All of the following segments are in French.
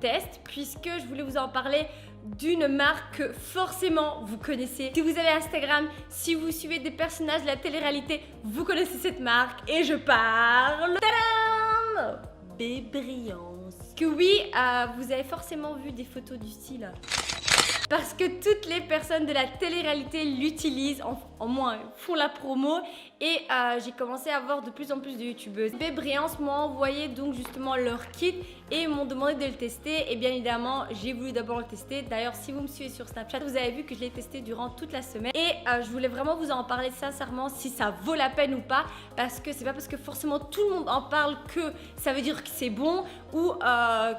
test puisque je voulais vous en parler d'une marque que forcément vous connaissez. Si vous avez Instagram, si vous suivez des personnages de la télé-réalité, vous connaissez cette marque et je parle... Tadam! Bébriance. Que oui, vous avez forcément vu des photos du style. Parce que toutes les personnes de la télé-réalité l'utilisent, en moins font la promo et j'ai commencé à voir de plus en plus de youtubeuses. Bébriance m'ont envoyé donc justement leur kit et m'ont demandé de le tester et bien évidemment j'ai voulu d'abord le tester. D'ailleurs si vous me suivez sur Snapchat vous avez vu que je l'ai testé durant toute la semaine et je voulais vraiment vous en parler sincèrement si ça vaut la peine ou pas, parce que c'est pas parce que forcément tout le monde en parle que ça veut dire que c'est bon ou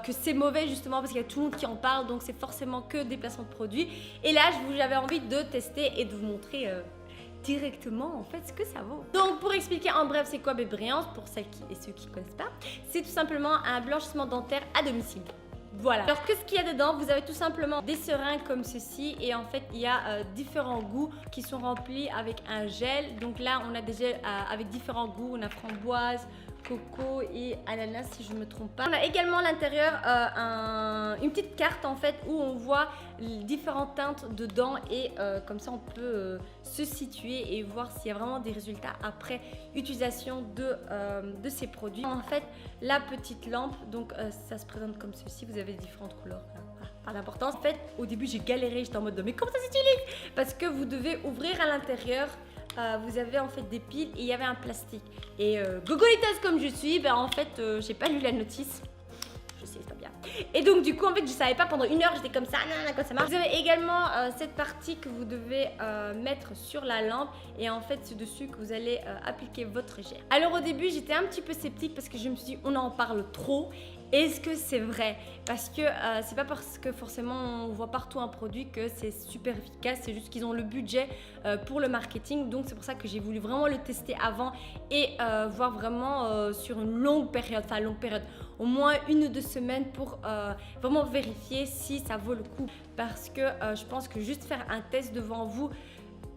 que c'est mauvais, justement parce qu'il y a tout le monde qui en parle, donc c'est forcément que des placements de produits. Et là j'avais envie de tester et de vous montrer directement en fait ce que ça vaut. Donc pour expliquer en bref c'est quoi Bébriance pour celles et ceux qui ne connaissent pas, c'est tout simplement un blanchissement dentaire à domicile. Voilà. Alors qu'est-ce qu'il y a dedans? Vous avez tout simplement des seringues comme ceci et en fait il y a différents goûts qui sont remplis avec un gel. Donc là on a des gels avec différents goûts, on a framboise, coco et ananas si je ne me trompe pas. On a également à l'intérieur une petite carte en fait où on voit les différentes teintes dedans et comme ça on peut se situer et voir s'il y a vraiment des résultats après utilisation de ces produits. En fait la petite lampe, donc ça se présente comme ceci, vous avez différentes couleurs. Pas d'importance. En fait au début j'ai galéré, j'étais en mode mais comment ça s'utilise? Parce que vous devez ouvrir à l'intérieur. Vous avez en fait des piles et il y avait un plastique. Et gogoliteuse comme je suis, ben en fait j'ai pas lu la notice. Je sais, c'est pas bien. Et donc du coup en fait je savais pas, pendant une heure j'étais comme ça, non, quand ça marche. Vous avez également cette partie que vous devez mettre sur la lampe et en fait c'est dessus que vous allez appliquer votre gel. Alors au début j'étais un petit peu sceptique parce que je me suis dit on en parle trop. Est-ce que c'est vrai? Parce que c'est pas parce que forcément on voit partout un produit que c'est super efficace, c'est juste qu'ils ont le budget pour le marketing. Donc c'est pour ça que j'ai voulu vraiment le tester avant et voir vraiment sur une longue période, au moins 1 ou 2 semaines pour vraiment vérifier si ça vaut le coup. Parce que je pense que juste faire un test devant vous,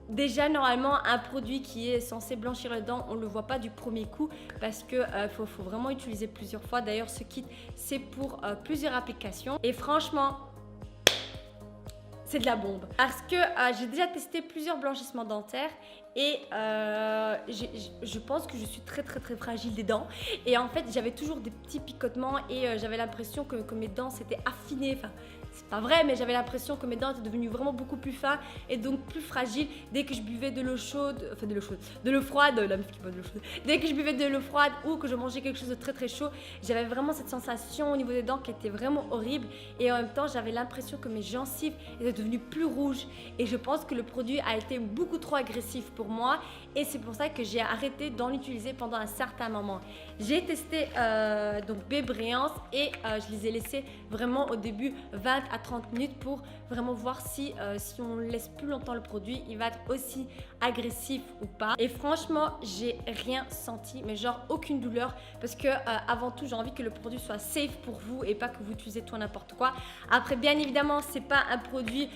déjà normalement un produit qui est censé blanchir les dents, on ne le voit pas du premier coup parce que faut vraiment utiliser plusieurs fois. D'ailleurs ce kit c'est pour plusieurs applications et franchement c'est de la bombe. Parce que j'ai déjà testé plusieurs blanchissements dentaires et je pense que je suis très fragile des dents et en fait j'avais toujours des petits picotements et j'avais l'impression que mes dents s'étaient affinées. Enfin, c'est pas vrai, mais j'avais l'impression que mes dents étaient devenues vraiment beaucoup plus fins et donc plus fragiles dès que je buvais de l'eau chaude, enfin de l'eau froide, la meuf qui boit de l'eau chaude. Dès que je buvais de l'eau froide ou que je mangeais quelque chose de très chaud, j'avais vraiment cette sensation au niveau des dents qui était vraiment horrible et en même temps j'avais l'impression que mes gencives étaient devenues plus rouges et je pense que le produit a été beaucoup trop agressif pour moi et c'est pour ça que j'ai arrêté d'en utiliser pendant un certain moment. J'ai testé donc Bébriance et je les ai laissés vraiment au début 20 à 30 minutes pour vraiment voir si on laisse plus longtemps le produit, il va être aussi agressif ou pas. Et franchement, j'ai rien senti, mais genre aucune douleur parce que avant tout, j'ai envie que le produit soit safe pour vous et pas que vous utilisez tout n'importe quoi. Après, bien évidemment, c'est pas un produit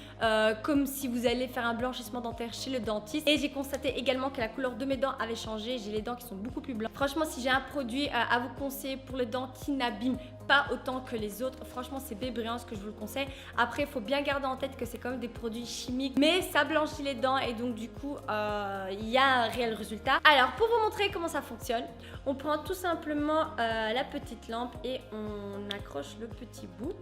comme si vous allez faire un blanchissement dentaire chez le dentiste. Et j'ai constaté également que la couleur de mes dents avait changé. J'ai les dents qui sont beaucoup plus blanches. Franchement, si j'ai un produit à vous conseiller pour les dents qui n'abîment pas autant que les autres, franchement c'est Bébriance que je vous le conseille. Après il faut bien garder en tête que c'est quand même des produits chimiques mais ça blanchit les dents et donc du coup il y a un réel résultat. Alors pour vous montrer comment ça fonctionne, on prend tout simplement la petite lampe et on accroche le petit bout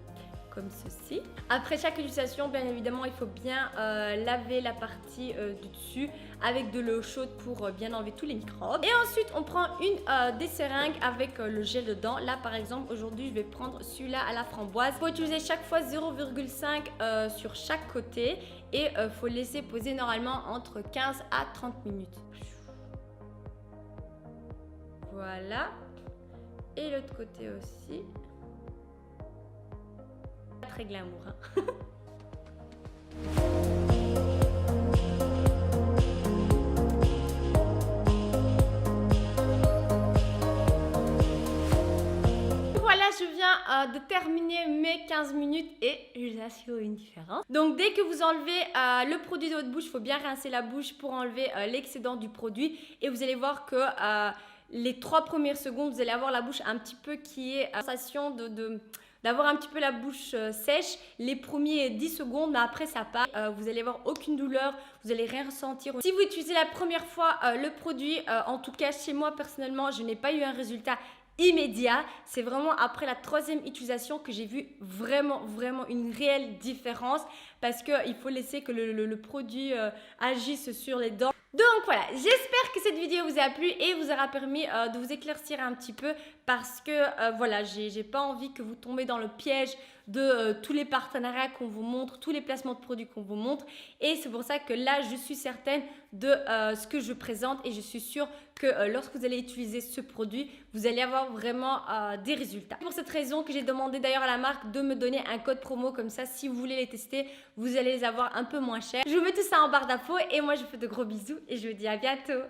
comme ceci. Après chaque utilisation, bien évidemment, il faut bien laver la partie du dessus avec de l'eau chaude pour bien enlever tous les microbes. Et ensuite, on prend une des seringues avec le gel dedans. Là, par exemple, aujourd'hui, je vais prendre celui-là à la framboise. Il faut utiliser chaque fois 0,5 sur chaque côté et il faut laisser poser normalement entre 15 à 30 minutes. Voilà. Et l'autre côté aussi. Très glamour, hein. Voilà, je viens de terminer mes 15 minutes et je vous assure une différence. Donc dès que vous enlevez le produit de votre bouche, il faut bien rincer la bouche pour enlever l'excédent du produit et vous allez voir que les 3 premières secondes, vous allez avoir la bouche un petit peu qui est sensation d'avoir un petit peu la bouche sèche les premiers 10 secondes, mais après ça part. Vous allez avoir aucune douleur, vous allez rien ressentir. Si vous utilisez la première fois le produit, en tout cas chez moi personnellement, je n'ai pas eu un résultat immédiat. C'est vraiment après la 3e utilisation que j'ai vu vraiment une réelle différence, parce qu'il faut laisser que le produit agisse sur les dents. Donc voilà, j'espère que cette vidéo vous a plu et vous aura permis de vous éclaircir un petit peu, parce que voilà, j'ai pas envie que vous tombiez dans le piège de tous les partenariats qu'on vous montre, tous les placements de produits qu'on vous montre. Et c'est pour ça que là, je suis certaine de ce que je présente, et je suis sûre que lorsque vous allez utiliser ce produit, vous allez avoir vraiment des résultats. C'est pour cette raison que j'ai demandé d'ailleurs à la marque de me donner un code promo, comme ça si vous voulez les tester, vous allez les avoir un peu moins chers. Je vous mets tout ça en barre d'infos et moi je vous fais de gros bisous et je vous dis à bientôt.